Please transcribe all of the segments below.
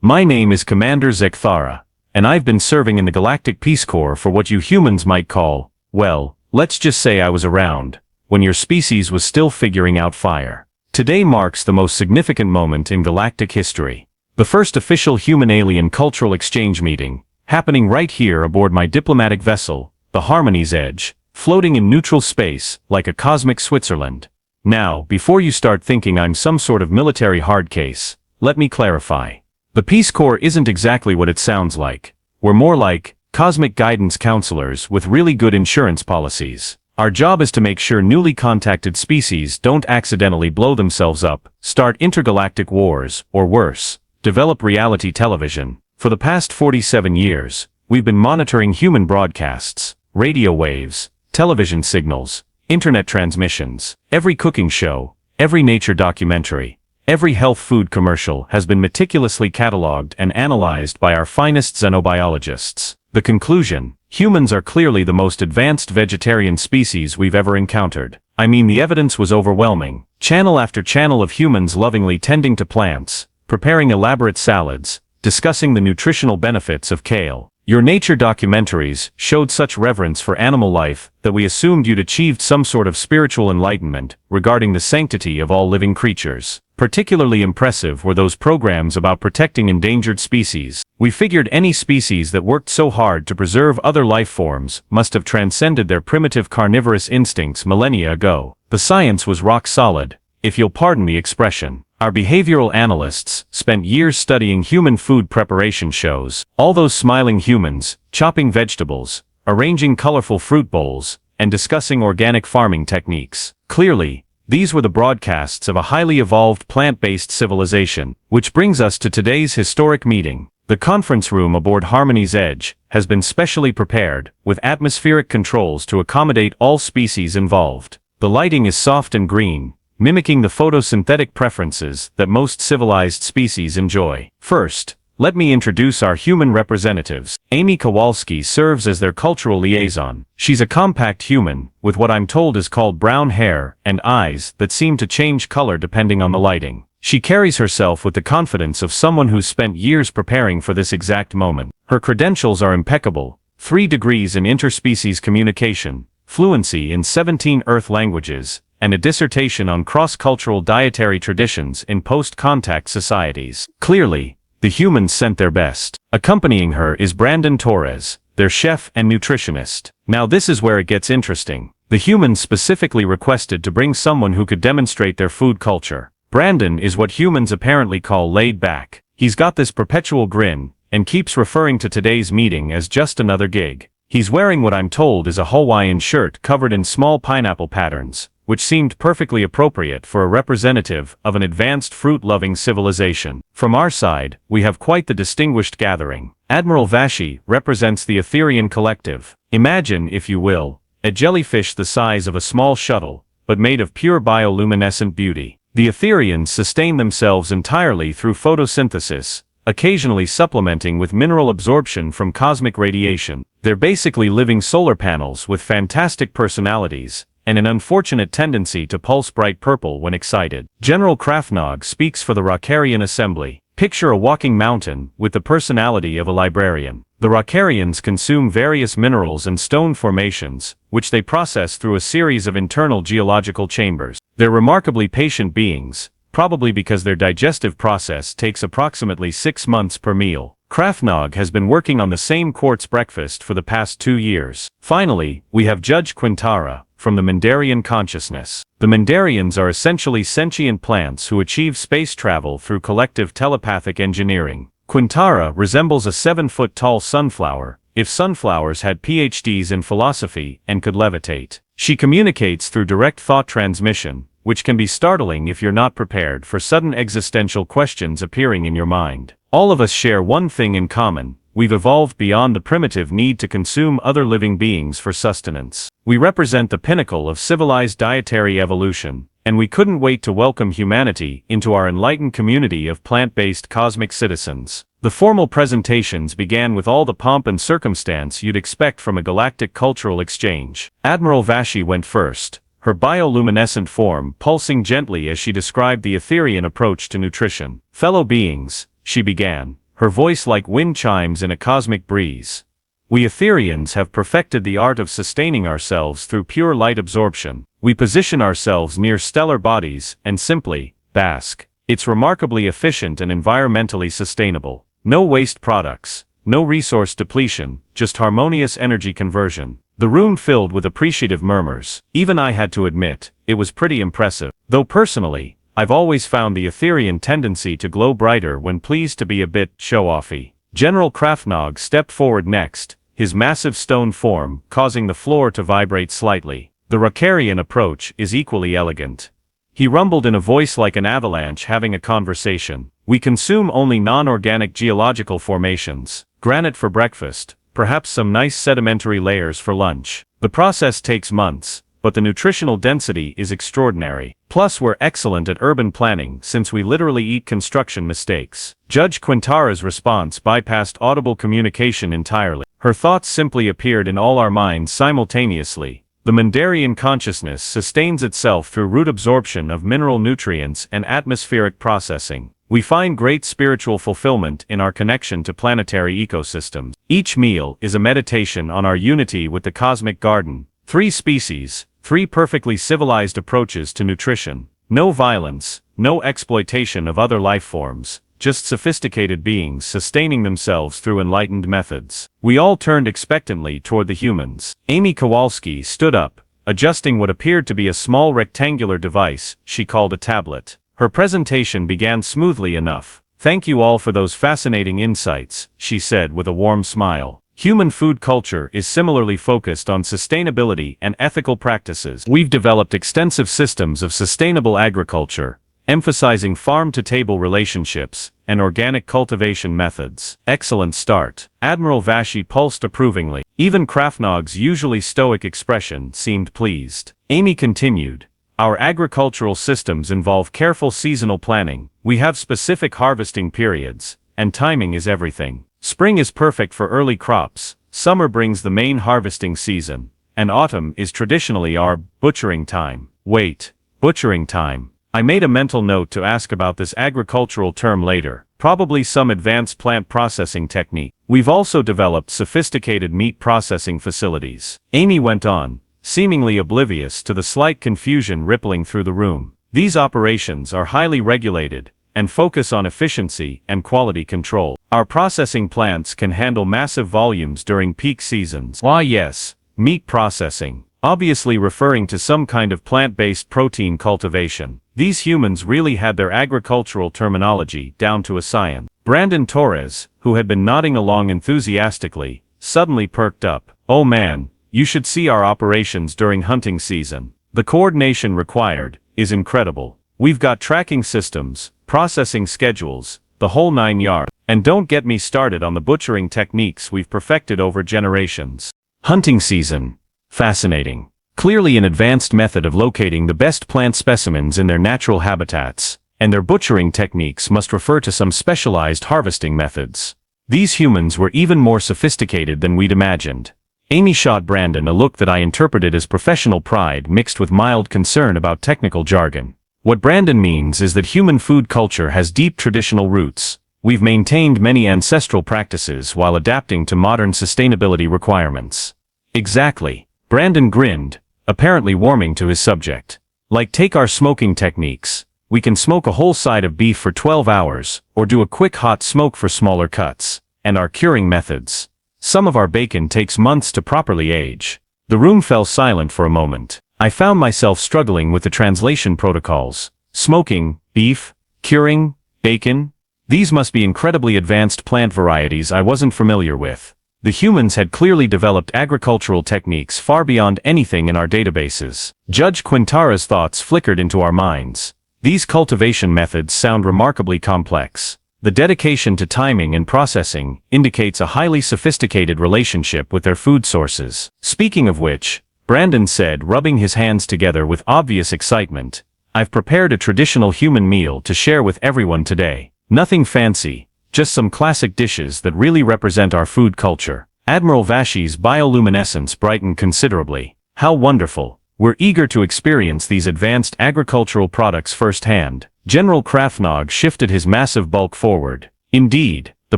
My name is Commander Zekthara, and I've been serving in the Galactic Peace Corps for what you humans might call, well, let's just say I was around when your species was still figuring out fire. Today marks the most significant moment in galactic history. The first official human-alien cultural exchange meeting, happening right here aboard my diplomatic vessel, the Harmony's Edge, floating in neutral space like a cosmic Switzerland. Now, before you start thinking I'm some sort of military hard case, let me clarify. The Peace Corps isn't exactly what it sounds like. We're more like cosmic guidance counselors with really good insurance policies. Our job is to make sure newly contacted species don't accidentally blow themselves up, start intergalactic wars, or worse, develop reality television. For the past 47 years, we've been monitoring human broadcasts, radio waves, television signals, internet transmissions. Every cooking show, every nature documentary, every health food commercial has been meticulously catalogued and analyzed by our finest xenobiologists. The conclusion: humans are clearly the most advanced vegetarian species we've ever encountered. I mean, the evidence was overwhelming. Channel after channel of humans lovingly tending to plants, preparing elaborate salads, discussing the nutritional benefits of kale. Your nature documentaries showed such reverence for animal life that we assumed you'd achieved some sort of spiritual enlightenment regarding the sanctity of all living creatures. Particularly impressive were those programs about protecting endangered species. We figured any species that worked so hard to preserve other life forms must have transcended their primitive carnivorous instincts millennia ago. The science was rock solid, if you'll pardon the expression. Our behavioral analysts spent years studying human food preparation shows. All those smiling humans, chopping vegetables, arranging colorful fruit bowls, and discussing organic farming techniques. Clearly, these were the broadcasts of a highly evolved plant-based civilization. Which brings us to today's historic meeting. The conference room aboard Harmony's Edge has been specially prepared, with atmospheric controls to accommodate all species involved. The lighting is soft and green, mimicking the photosynthetic preferences that most civilized species enjoy. First, let me introduce our human representatives. Amy Kowalski serves as their cultural liaison. She's a compact human, with what I'm told is called brown hair and eyes that seem to change color depending on the lighting. She carries herself with the confidence of someone who's spent years preparing for this exact moment. Her credentials are impeccable: 3 degrees in interspecies communication, fluency in 17 Earth languages, and a dissertation on cross-cultural dietary traditions in post-contact societies. Clearly, the humans sent their best. Accompanying her is Brandon Torres, their chef and nutritionist. Now this is where it gets interesting. The humans specifically requested to bring someone who could demonstrate their food culture. Brandon is what humans apparently call laid back. He's got this perpetual grin, and keeps referring to today's meeting as just another gig. He's wearing what I'm told is a Hawaiian shirt covered in small pineapple patterns, which seemed perfectly appropriate for a representative of an advanced fruit-loving civilization. From our side, we have quite the distinguished gathering. Admiral Vashi represents the Etherian collective. Imagine, if you will, a jellyfish the size of a small shuttle, but made of pure bioluminescent beauty. The Etherians sustain themselves entirely through photosynthesis, occasionally supplementing with mineral absorption from cosmic radiation. They're basically living solar panels with fantastic personalities, and an unfortunate tendency to pulse bright purple when excited. General Krafnog speaks for the Rockarian Assembly. Picture a walking mountain with the personality of a librarian. The Rockarians consume various minerals and stone formations, which they process through a series of internal geological chambers. They're remarkably patient beings, probably because their digestive process takes approximately 6 months per meal. Krafnog has been working on the same quartz breakfast for the past 2 years. Finally, we have Judge Quintara, from the Mindarian consciousness. The Mindarians are essentially sentient plants who achieve space travel through collective telepathic engineering. Quintara resembles a 7-foot-tall sunflower, if sunflowers had PhDs in philosophy and could levitate. She communicates through direct thought transmission, which can be startling if you're not prepared for sudden existential questions appearing in your mind. All of us share one thing in common: we've evolved beyond the primitive need to consume other living beings for sustenance. We represent the pinnacle of civilized dietary evolution, and we couldn't wait to welcome humanity into our enlightened community of plant-based cosmic citizens. The formal presentations began with all the pomp and circumstance you'd expect from a galactic cultural exchange. Admiral Vashi went first, her bioluminescent form pulsing gently as she described the Etherian approach to nutrition. "Fellow beings," she began, her voice like wind chimes in a cosmic breeze. We Etherians have perfected the art of sustaining ourselves through pure light absorption. We position ourselves near stellar bodies and simply bask. It's remarkably efficient and environmentally sustainable. No waste products, no resource depletion, just harmonious energy conversion. The room filled with appreciative murmurs. Even I had to admit, it was pretty impressive. Though personally, I've always found the Etherian tendency to glow brighter when pleased to be a bit show-offy. General Krafnog stepped forward next, his massive stone form causing the floor to vibrate slightly. The Rakarian approach is equally elegant. He rumbled in a voice like an avalanche having a conversation. We consume only non-organic geological formations, granite for breakfast, perhaps some nice sedimentary layers for lunch. The process takes months, but the nutritional density is extraordinary. Plus we're excellent at urban planning since we literally eat construction mistakes. Judge Quintara's response bypassed audible communication entirely. Her thoughts simply appeared in all our minds simultaneously. The Mundarian consciousness sustains itself through root absorption of mineral nutrients and atmospheric processing. We find great spiritual fulfillment in our connection to planetary ecosystems. Each meal is a meditation on our unity with the cosmic garden. 3 species, 3 perfectly civilized approaches to nutrition. No violence, no exploitation of other life forms, just sophisticated beings sustaining themselves through enlightened methods. We all turned expectantly toward the humans. Amy Kowalski stood up, adjusting what appeared to be a small rectangular device she called a tablet. Her presentation began smoothly enough. "Thank you all for those fascinating insights," she said with a warm smile. Human food culture is similarly focused on sustainability and ethical practices. We've developed extensive systems of sustainable agriculture, emphasizing farm-to-table relationships and organic cultivation methods. Excellent start. Admiral Vashi pulsed approvingly. Even Krafnog's usually stoic expression seemed pleased. Amy continued. Our agricultural systems involve careful seasonal planning. We have specific harvesting periods, and timing is everything. Spring is perfect for early crops, summer brings the main harvesting season, and autumn is traditionally our butchering time. Wait, butchering time. I made a mental note to ask about this agricultural term later, probably some advanced plant processing technique. We've also developed sophisticated meat processing facilities. Amy went on, seemingly oblivious to the slight confusion rippling through the room. These operations are highly regulated, and focus on efficiency and quality control. Our processing plants can handle massive volumes during peak seasons. Why yes, meat processing. Obviously referring to some kind of plant-based protein cultivation. These humans really had their agricultural terminology down to a science. Brandon Torres, who had been nodding along enthusiastically, suddenly perked up. "Oh man, you should see our operations during hunting season. The coordination required is incredible. We've got tracking systems, processing schedules, the whole 9 yards. And don't get me started on the butchering techniques we've perfected over generations." Hunting season. Fascinating. Clearly an advanced method of locating the best plant specimens in their natural habitats, and their butchering techniques must refer to some specialized harvesting methods. These humans were even more sophisticated than we'd imagined. Amy shot Brandon a look that I interpreted as professional pride mixed with mild concern about technical jargon. What Brandon means is that human food culture has deep traditional roots. We've maintained many ancestral practices while adapting to modern sustainability requirements. Exactly. Brandon grinned, apparently warming to his subject. Like take our smoking techniques. We can smoke a whole side of beef for 12 hours, or do a quick hot smoke for smaller cuts. And our curing methods. Some of our bacon takes months to properly age. The room fell silent for a moment. I found myself struggling with the translation protocols. Smoking, beef, curing, bacon. These must be incredibly advanced plant varieties I wasn't familiar with. The humans had clearly developed agricultural techniques far beyond anything in our databases. Judge Quintara's thoughts flickered into our minds. These cultivation methods sound remarkably complex. The dedication to timing and processing indicates a highly sophisticated relationship with their food sources. Speaking of which, Brandon said, rubbing his hands together with obvious excitement, "I've prepared a traditional human meal to share with everyone today. Nothing fancy, just some classic dishes that really represent our food culture." Admiral Vashi's bioluminescence brightened considerably. "How wonderful. We're eager to experience these advanced agricultural products firsthand." General Krafnog shifted his massive bulk forward. "Indeed, The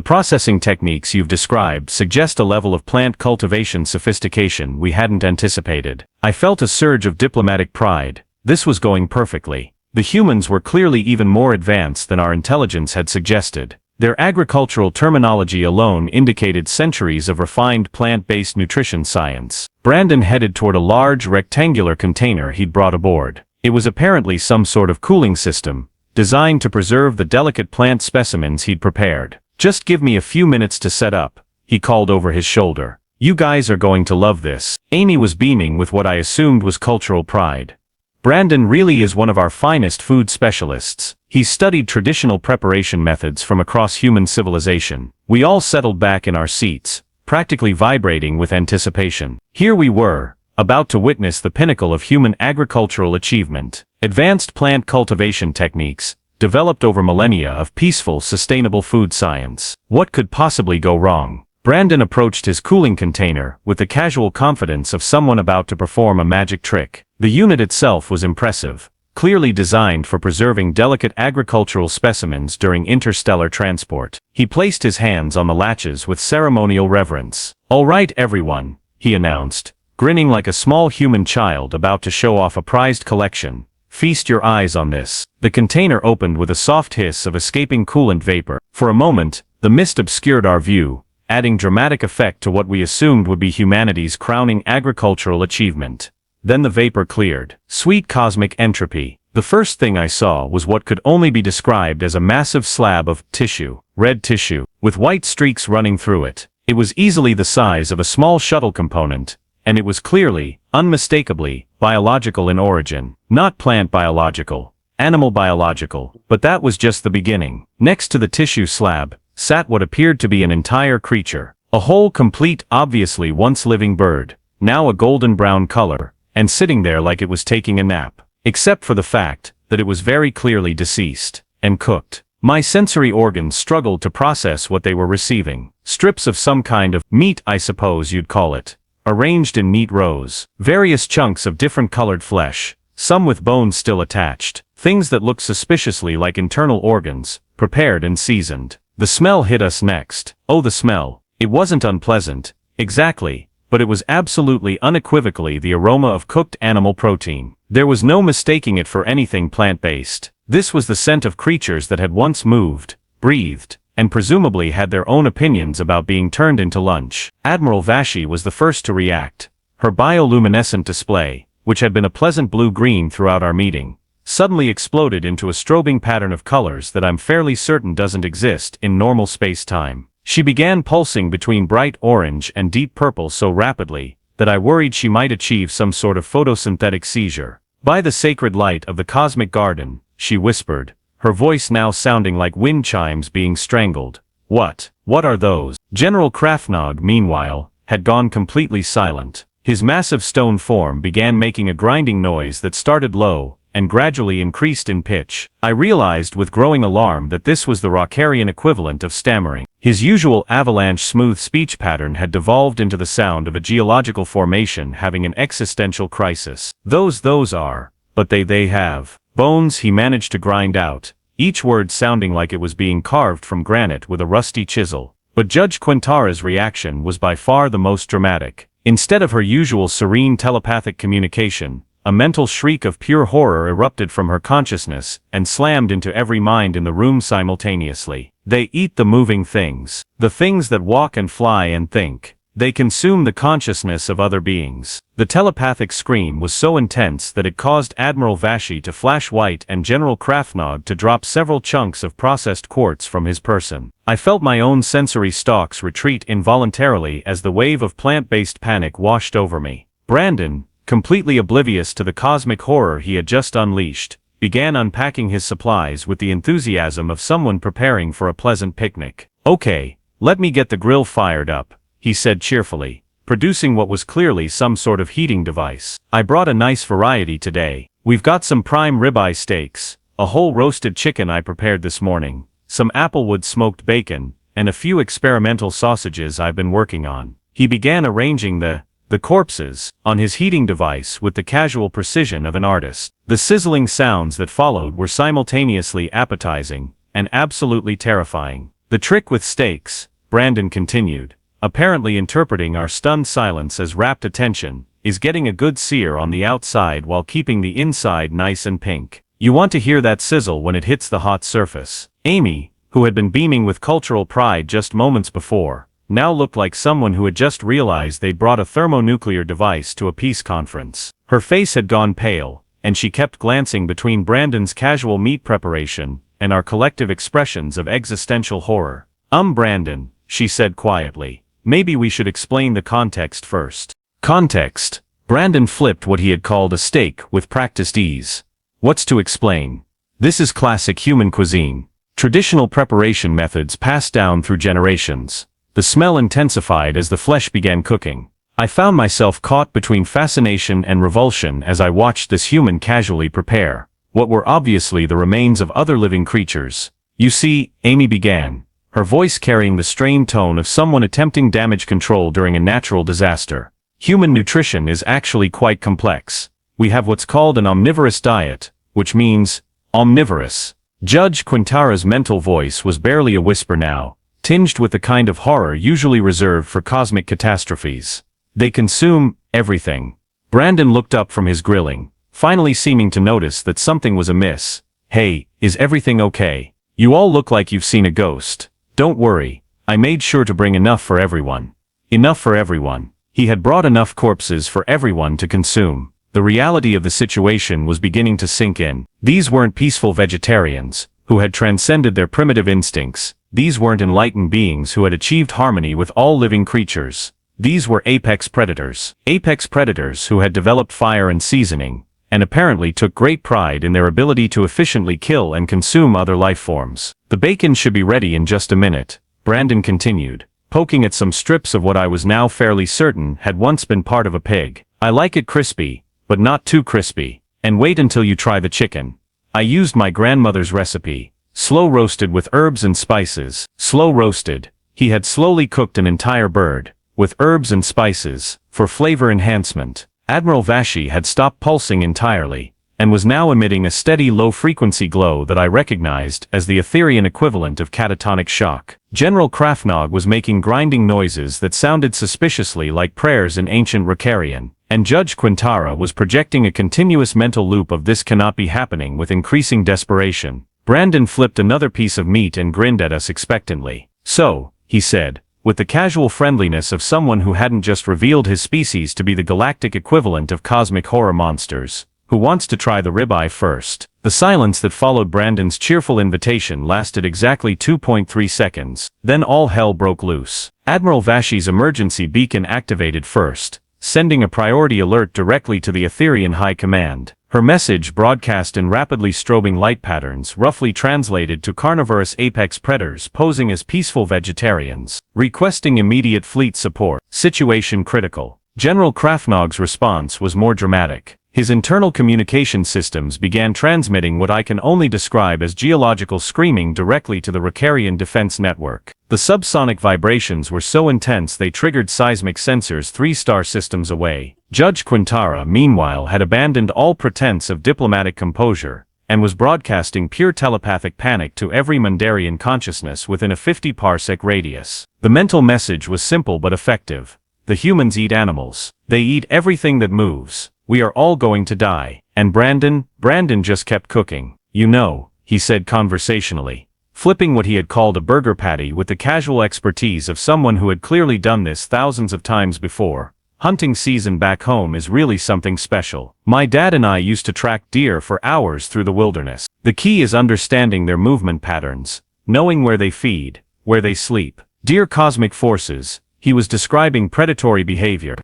processing techniques you've described suggest a level of plant cultivation sophistication we hadn't anticipated. I felt a surge of diplomatic pride. This was going perfectly. The humans were clearly even more advanced than our intelligence had suggested. Their agricultural terminology alone indicated centuries of refined plant-based nutrition science. Brandon headed toward a large rectangular container he'd brought aboard. It was apparently some sort of cooling system, designed to preserve the delicate plant specimens he'd prepared. "Just give me a few minutes to set up," he called over his shoulder. "You guys are going to love this." Amy was beaming with what I assumed was cultural pride. Brandon really is one of our finest food specialists. He's studied traditional preparation methods from across human civilization. We all settled back in our seats, practically vibrating with anticipation. Here we were, about to witness the pinnacle of human agricultural achievement. Advanced plant cultivation techniques, developed over millennia of peaceful, sustainable food science. What could possibly go wrong? Brandon approached his cooling container with the casual confidence of someone about to perform a magic trick. The unit itself was impressive, clearly designed for preserving delicate agricultural specimens during interstellar transport. He placed his hands on the latches with ceremonial reverence. "All right, everyone," he announced, grinning like a small human child about to show off a prized collection. "Feast your eyes on this." The container opened with a soft hiss of escaping coolant vapor. For a moment, the mist obscured our view, adding dramatic effect to what we assumed would be humanity's crowning agricultural achievement. Then the vapor cleared. Sweet cosmic entropy. The first thing I saw was what could only be described as a massive slab of tissue, red tissue, with white streaks running through it. It was easily the size of a small shuttle component, and it was clearly, unmistakably, biological in origin. Not plant biological, animal biological, but that was just the beginning. Next to the tissue slab sat what appeared to be an entire creature. A whole, complete, obviously once living bird, now a golden brown color, and sitting there like it was taking a nap. Except for the fact that it was very clearly deceased and cooked. My sensory organs struggled to process what they were receiving. Strips of some kind of meat, I suppose you'd call it, arranged in neat rows. Various chunks of different colored flesh, some with bones still attached. Things that looked suspiciously like internal organs, prepared and seasoned. The smell hit us next. Oh, the smell. It wasn't unpleasant, exactly, but it was absolutely unequivocally the aroma of cooked animal protein. There was no mistaking it for anything plant-based. This was the scent of creatures that had once moved, breathed, and presumably had their own opinions about being turned into lunch. Admiral Vashti was the first to react. Her bioluminescent display, which had been a pleasant blue-green throughout our meeting, suddenly exploded into a strobing pattern of colors that I'm fairly certain doesn't exist in normal space-time. She began pulsing between bright orange and deep purple so rapidly that I worried she might achieve some sort of photosynthetic seizure. "By the sacred light of the cosmic garden," she whispered, her voice now sounding like wind chimes being strangled. What are those?" General Krafnog, meanwhile, had gone completely silent. His massive stone form began making a grinding noise that started low and gradually increased in pitch. I realized with growing alarm that this was the Rockarian equivalent of stammering. His usual avalanche smooth speech pattern had devolved into the sound of a geological formation having an existential crisis. Those are, but they have bones," he managed to grind out, each word sounding like it was being carved from granite with a rusty chisel. But Judge Quintara's reaction was by far the most dramatic. Instead of her usual serene telepathic communication, a mental shriek of pure horror erupted from her consciousness and slammed into every mind in the room simultaneously. "They eat the moving things. The things that walk and fly and think. They consume the consciousness of other beings." The telepathic scream was so intense that it caused Admiral Vashti to flash white and General Krafnog to drop several chunks of processed quartz from his person. I felt my own sensory stalks retreat involuntarily as the wave of plant-based panic washed over me. Brandon, completely oblivious to the cosmic horror he had just unleashed, began unpacking his supplies with the enthusiasm of someone preparing for a pleasant picnic. "Okay, let me get the grill fired up," he said cheerfully, producing what was clearly some sort of heating device. "I brought a nice variety today. We've got some prime ribeye steaks, a whole roasted chicken I prepared this morning, some applewood smoked bacon, and a few experimental sausages I've been working on." He began arranging the corpses on his heating device with the casual precision of an artist. The sizzling sounds that followed were simultaneously appetizing and absolutely terrifying. The The trick with steaks, Brandon continued, apparently interpreting our stunned silence as rapt attention, is getting a good sear on the outside while keeping the inside nice and pink. You want to hear that sizzle when it hits the hot surface. Amy, who had been beaming with cultural pride just moments before, now looked like someone who had just realized they'd brought a thermonuclear device to a peace conference. Her face had gone pale, and she kept glancing between Brandon's casual meat preparation and our collective expressions of existential horror. Brandon, she said quietly, maybe we should explain the context first. Context. Brandon flipped what he had called a steak with practiced ease. What's to explain? This is classic human cuisine. Traditional preparation methods passed down through generations. The smell intensified as the flesh began cooking. I found myself caught between fascination and revulsion as I watched this human casually prepare what were obviously the remains of other living creatures. You see, Amy began, her voice carrying the strained tone of someone attempting damage control during a natural disaster. Human nutrition is actually quite complex. We have what's called an omnivorous diet, which means omnivorous. Judge Quintara's mental voice was barely a whisper now, tinged with the kind of horror usually reserved for cosmic catastrophes. They consume everything. Brandon looked up from his grilling, finally seeming to notice that something was amiss. Hey, is everything okay? You all look like you've seen a ghost. Don't worry, I made sure to bring enough for everyone. Enough for everyone. He had brought enough corpses for everyone to consume. The reality of the situation was beginning to sink in. These weren't peaceful vegetarians, who had transcended their primitive instincts. These weren't enlightened beings who had achieved harmony with all living creatures. These were apex predators. Apex predators who had developed fire and seasoning, and apparently took great pride in their ability to efficiently kill and consume other life forms. The bacon should be ready in just a minute, Brandon continued, poking at some strips of what I was now fairly certain had once been part of a pig. I like it crispy, but not too crispy. And wait until you try the chicken. I used my grandmother's recipe, slow roasted with herbs and spices. Slow roasted. He had slowly cooked an entire bird, with herbs and spices, for flavor enhancement. Admiral Vashi had stopped pulsing entirely, and was now emitting a steady low-frequency glow that I recognized as the Etherian equivalent of catatonic shock. General Krafnog was making grinding noises that sounded suspiciously like prayers in ancient Ricarian, and Judge Quintara was projecting a continuous mental loop of "this cannot be happening" with increasing desperation. Brandon flipped another piece of meat and grinned at us expectantly. So, he said, with the casual friendliness of someone who hadn't just revealed his species to be the galactic equivalent of cosmic horror monsters, who wants to try the ribeye first. The silence that followed Brandon's cheerful invitation lasted exactly 2.3 seconds, then all hell broke loose. Admiral Vashi's emergency beacon activated first, sending a priority alert directly to the Etherian High Command. Her message, broadcast in rapidly strobing light patterns, roughly translated to carnivorous apex predators posing as peaceful vegetarians, requesting immediate fleet support. Situation critical. General Krafnog's response was more dramatic. His internal communication systems began transmitting what I can only describe as geological screaming directly to the Ricarian defense network. The subsonic vibrations were so intense they triggered seismic sensors 3-star systems away. Judge Quintara, meanwhile, had abandoned all pretense of diplomatic composure, and was broadcasting pure telepathic panic to every Mundarian consciousness within a 50-parsec radius. The mental message was simple but effective. The humans eat animals. They eat everything that moves. We are all going to die. And Brandon just kept cooking. You know, he said conversationally, flipping what he had called a burger patty with the casual expertise of someone who had clearly done this thousands of times before. Hunting season back home is really something special. My dad and I used to track deer for hours through the wilderness. The key is understanding their movement patterns, knowing where they feed, where they sleep. Deer cosmic forces. He was describing predatory behavior.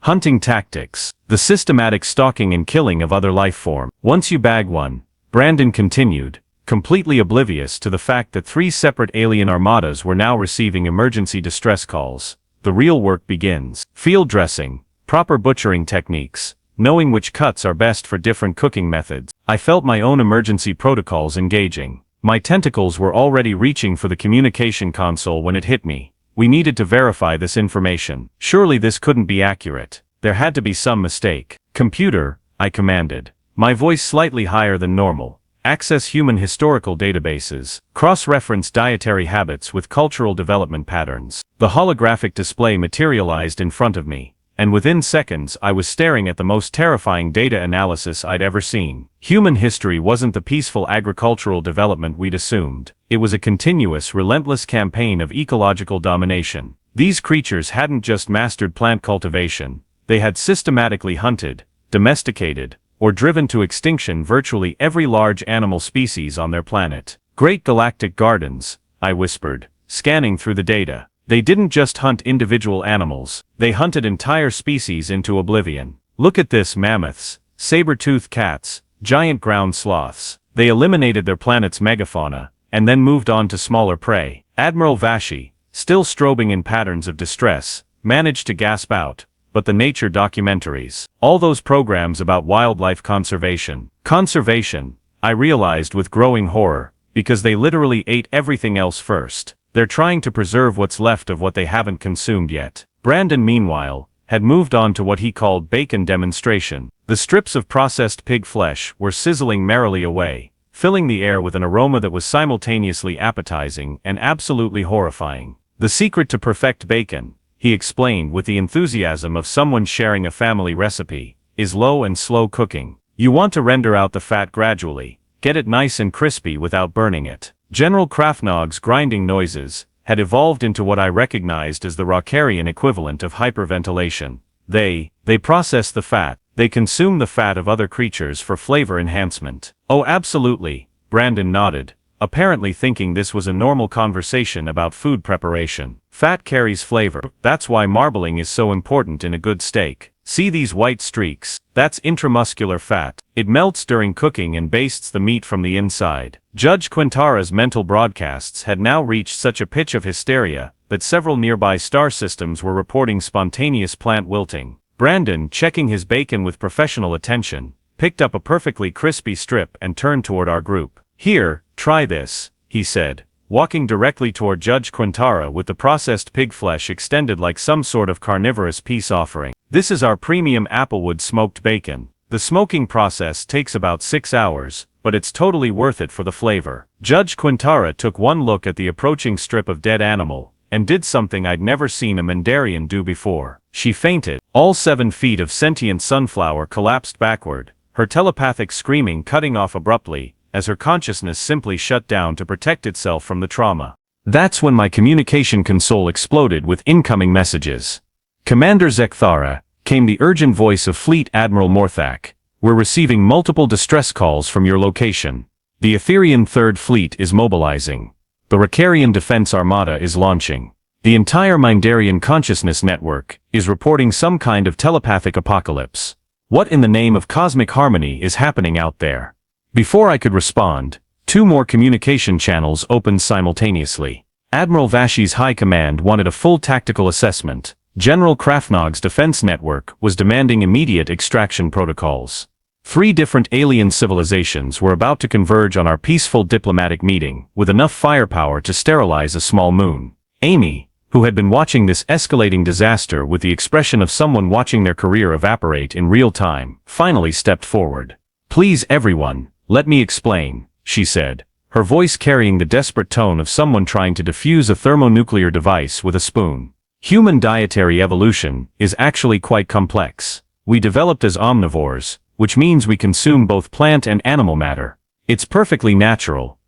Hunting tactics. The systematic stalking and killing of other life form. Once you bag one, Brandon continued, completely oblivious to the fact that 3 separate alien armadas were now receiving emergency distress calls. The real work begins. Field dressing, proper butchering techniques, knowing which cuts are best for different cooking methods. I felt my own emergency protocols engaging. My tentacles were already reaching for the communication console when it hit me. We needed to verify this information. Surely this couldn't be accurate. There had to be some mistake. Computer, I commanded, my voice slightly higher than normal, access human historical databases, cross-reference dietary habits with cultural development patterns. The holographic display materialized in front of me, and within seconds I was staring at the most terrifying data analysis I'd ever seen. Human history wasn't the peaceful agricultural development we'd assumed. It was a continuous, relentless campaign of ecological domination. These creatures hadn't just mastered plant cultivation, they had systematically hunted, domesticated, or driven to extinction virtually every large animal species on their planet. Great galactic gardens, I whispered, scanning through the data. They didn't just hunt individual animals, they hunted entire species into oblivion. Look at this: mammoths, saber-toothed cats, giant ground sloths. They eliminated their planet's megafauna, and then moved on to smaller prey. Admiral Vashi, still strobing in patterns of distress, managed to gasp out, but the nature documentaries, all those programs about wildlife conservation. Conservation, I realized with growing horror, because they literally ate everything else first. They're trying to preserve what's left of what they haven't consumed yet. Brandon, meanwhile, had moved on to what he called bacon demonstration. The strips of processed pig flesh were sizzling merrily away, filling the air with an aroma that was simultaneously appetizing and absolutely horrifying. The secret to perfect bacon, he explained with the enthusiasm of someone sharing a family recipe, is low and slow cooking. You want to render out the fat gradually, get it nice and crispy without burning it. General Krafnog's grinding noises had evolved into what I recognized as the Rockarian equivalent of hyperventilation. They process the fat, they consume the fat of other creatures for flavor enhancement. Oh, absolutely, Brandon nodded, apparently thinking this was a normal conversation about food preparation. Fat carries flavor. That's why marbling is so important in a good steak. See these white streaks? That's intramuscular fat. It melts during cooking and bastes the meat from the inside. Judge Quintara's mental broadcasts had now reached such a pitch of hysteria that several nearby star systems were reporting spontaneous plant wilting. Brandon, checking his bacon with professional attention, picked up a perfectly crispy strip and turned toward our group. Here, try this, he said, walking directly toward Judge Quintara with the processed pig flesh extended like some sort of carnivorous peace offering. This is our premium applewood smoked bacon. The smoking process takes about 6 hours, but it's totally worth it for the flavor. Judge Quintara took one look at the approaching strip of dead animal, and did something I'd never seen a Mandarian do before. She fainted. All 7 feet of sentient sunflower collapsed backward, her telepathic screaming cutting off abruptly, as her consciousness simply shut down to protect itself from the trauma. That's when my communication console exploded with incoming messages. Commander Zekthara, came the urgent voice of Fleet Admiral Morthak. We're receiving multiple distress calls from your location. The Etherian Third Fleet is mobilizing. The Ricarian Defense Armada is launching. The entire Mindarian Consciousness Network is reporting some kind of telepathic apocalypse. What in the name of cosmic harmony is happening out there? Before I could respond, 2 more communication channels opened simultaneously. Admiral Vashi's High Command wanted a full tactical assessment. General Krafnog's defense network was demanding immediate extraction protocols. 3 different alien civilizations were about to converge on our peaceful diplomatic meeting, with enough firepower to sterilize a small moon. Amy, who had been watching this escalating disaster with the expression of someone watching their career evaporate in real time, finally stepped forward. Please everyone, let me explain, she said, her voice carrying the desperate tone of someone trying to defuse a thermonuclear device with a spoon. Human dietary evolution is actually quite complex. We developed as omnivores, which means we consume both plant and animal matter. It's perfectly natural.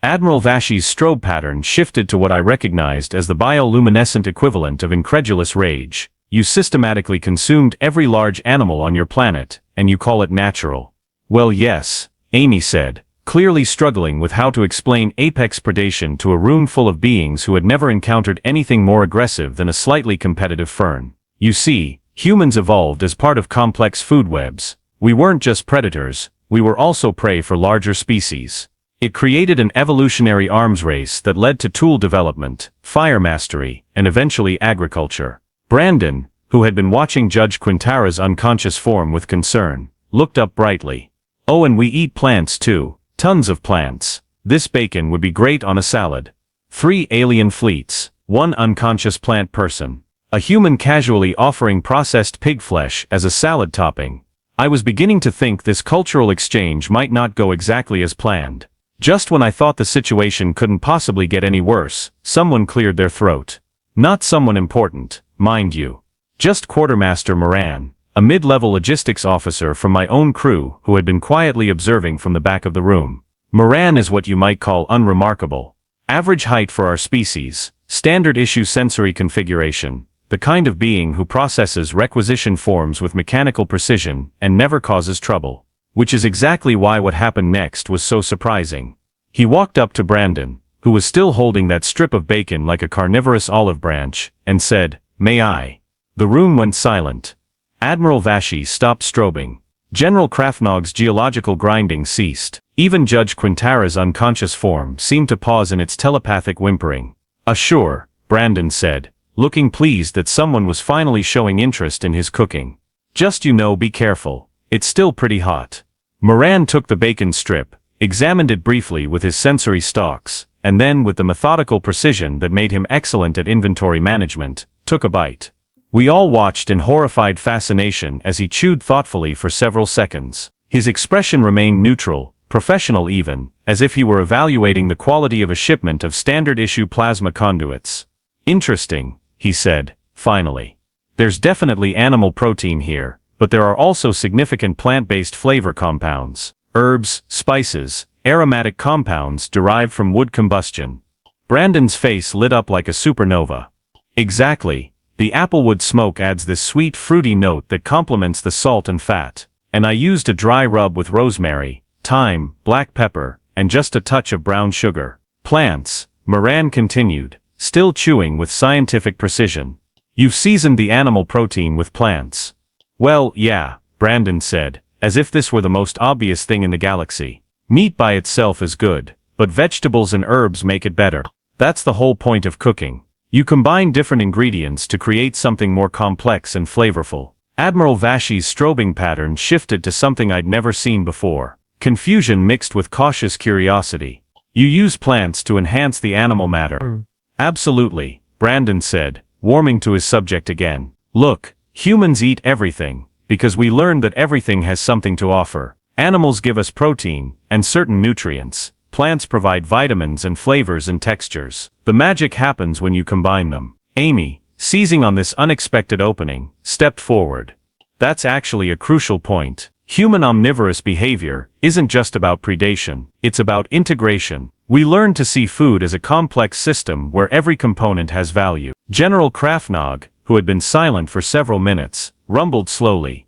Admiral Vashi's strobe pattern shifted to what I recognized as the bioluminescent equivalent of incredulous rage. You systematically consumed every large animal on your planet, and you call it natural. Well, yes, Amy said, clearly struggling with how to explain apex predation to a room full of beings who had never encountered anything more aggressive than a slightly competitive fern. You see, humans evolved as part of complex food webs. We weren't just predators, we were also prey for larger species. It created an evolutionary arms race that led to tool development, fire mastery, and eventually agriculture. Brandon, who had been watching Judge Quintara's unconscious form with concern, looked up brightly. Oh, and we eat plants too. Tons of plants. This bacon would be great on a salad. 3 alien fleets, 1 unconscious plant person. A human casually offering processed pig flesh as a salad topping. I was beginning to think this cultural exchange might not go exactly as planned. Just when I thought the situation couldn't possibly get any worse, someone cleared their throat. Not someone important, mind you. Just Quartermaster Moran, a mid-level logistics officer from my own crew who had been quietly observing from the back of the room. Moran is what you might call unremarkable. Average height for our species, standard issue sensory configuration, the kind of being who processes requisition forms with mechanical precision and never causes trouble. Which is exactly why what happened next was so surprising. He walked up to Brandon, who was still holding that strip of bacon like a carnivorous olive branch, and said, "May I?" The room went silent. Admiral Vashi stopped strobing. General Krafnog's geological grinding ceased. Even Judge Quintara's unconscious form seemed to pause in its telepathic whimpering. "Sure," Brandon said, looking pleased that someone was finally showing interest in his cooking. "Just be careful. It's still pretty hot." Moran took the bacon strip, examined it briefly with his sensory stalks, and then with the methodical precision that made him excellent at inventory management, took a bite. We all watched in horrified fascination as he chewed thoughtfully for several seconds. His expression remained neutral, professional even, as if he were evaluating the quality of a shipment of standard-issue plasma conduits. "Interesting," he said, finally. "There's definitely animal protein here, but there are also significant plant-based flavor compounds, herbs, spices, aromatic compounds derived from wood combustion." Brandon's face lit up like a supernova. "Exactly. The applewood smoke adds this sweet fruity note that complements the salt and fat. And I used a dry rub with rosemary, thyme, black pepper, and just a touch of brown sugar. Plants," Moran continued, still chewing with scientific precision. "You've seasoned the animal protein with plants." "Well, yeah," Brandon said, as if this were the most obvious thing in the galaxy. "Meat by itself is good, but vegetables and herbs make it better. That's the whole point of cooking. You combine different ingredients to create something more complex and flavorful." Admiral Vashi's strobing pattern shifted to something I'd never seen before. Confusion mixed with cautious curiosity. "You use plants to enhance the animal matter." "Absolutely," Brandon said, warming to his subject again. "Look, humans eat everything, because we learned that everything has something to offer. Animals give us protein, and certain nutrients. Plants provide vitamins and flavors and textures. The magic happens when you combine them." Amy, seizing on this unexpected opening, stepped forward. "That's actually a crucial point. Human omnivorous behavior isn't just about predation, it's about integration. We learn to see food as a complex system where every component has value." General Krafnog, who had been silent for several minutes, rumbled slowly.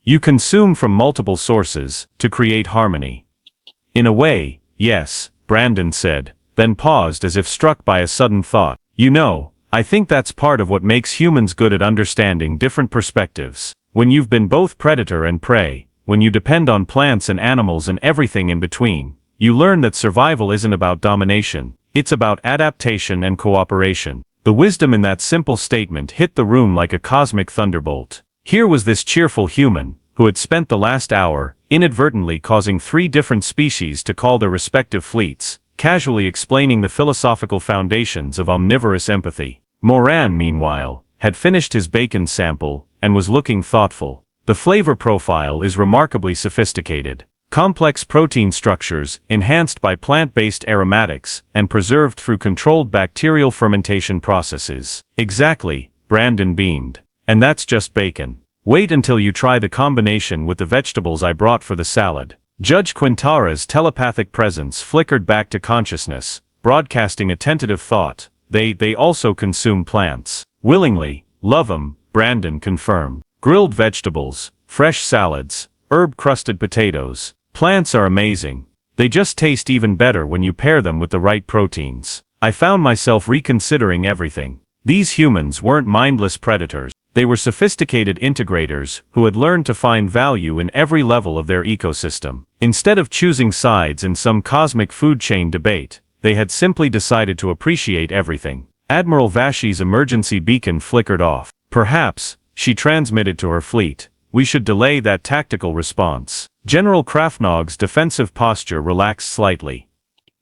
"You consume from multiple sources to create harmony." "In a way, yes," Brandon said, then paused as if struck by a sudden thought. I think that's part of what makes humans good at understanding different perspectives. When you've been both predator and prey, when you depend on plants and animals and everything in between, you learn that survival isn't about domination, it's about adaptation and cooperation." The wisdom in that simple statement hit the room like a cosmic thunderbolt. Here was this cheerful human, who had spent the last hour, inadvertently causing 3 different species to call their respective fleets, casually explaining the philosophical foundations of omnivorous empathy. Moran, meanwhile, had finished his bacon sample, and was looking thoughtful. The flavor profile is remarkably sophisticated. Complex protein structures, enhanced by plant-based aromatics, and preserved through controlled bacterial fermentation processes. "Exactly," Brandon beamed. "And that's just bacon. Wait until you try the combination with the vegetables I brought for the salad." Judge Quintara's telepathic presence flickered back to consciousness, broadcasting a tentative thought. They also consume plants. "Willingly, love 'em," Brandon confirmed. "Grilled vegetables, fresh salads, herb-crusted potatoes. Plants are amazing. They just taste even better when you pair them with the right proteins." I found myself reconsidering everything. These humans weren't mindless predators. They were sophisticated integrators who had learned to find value in every level of their ecosystem. Instead of choosing sides in some cosmic food chain debate, they had simply decided to appreciate everything. Admiral Vashi's emergency beacon flickered off. "Perhaps," she transmitted to her fleet, "we should delay that tactical response." General Krafnog's defensive posture relaxed slightly.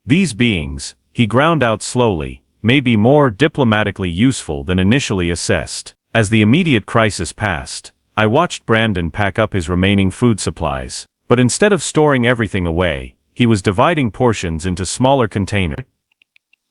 "These beings," he ground out slowly, "may be more diplomatically useful than initially assessed. As the immediate crisis passed, I watched Brandon pack up his remaining food supplies, but instead of storing everything away, he was dividing portions into smaller containers.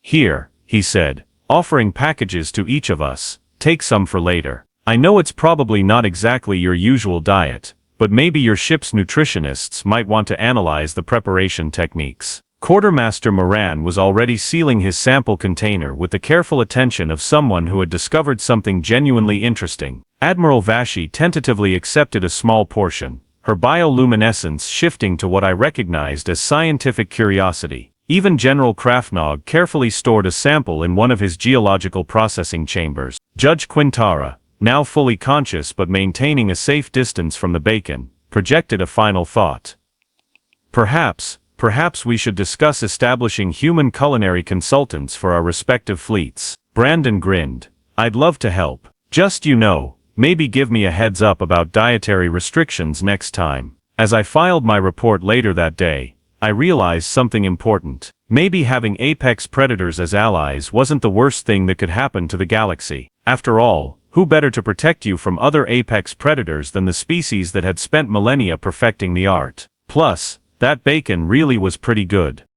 Here, he said, offering packages to each of us, take some for later. I know it's probably not exactly your usual diet, but maybe your ship's nutritionists might want to analyze the preparation techniques. Quartermaster Moran was already sealing his sample container with the careful attention of someone who had discovered something genuinely interesting. Admiral Vashi tentatively accepted a small portion, her bioluminescence shifting to what I recognized as scientific curiosity. Even General Krafnog carefully stored a sample in one of his geological processing chambers. Judge Quintara, now fully conscious but maintaining a safe distance from the bacon, projected a final thought. Perhaps we should discuss establishing human culinary consultants for our respective fleets. Brandon grinned. I'd love to help. Just maybe give me a heads up about dietary restrictions next time. As I filed my report later that day, I realized something important. Maybe having apex predators as allies wasn't the worst thing that could happen to the galaxy. After all, who better to protect you from other apex predators than the species that had spent millennia perfecting the art? Plus, that bacon really was pretty good.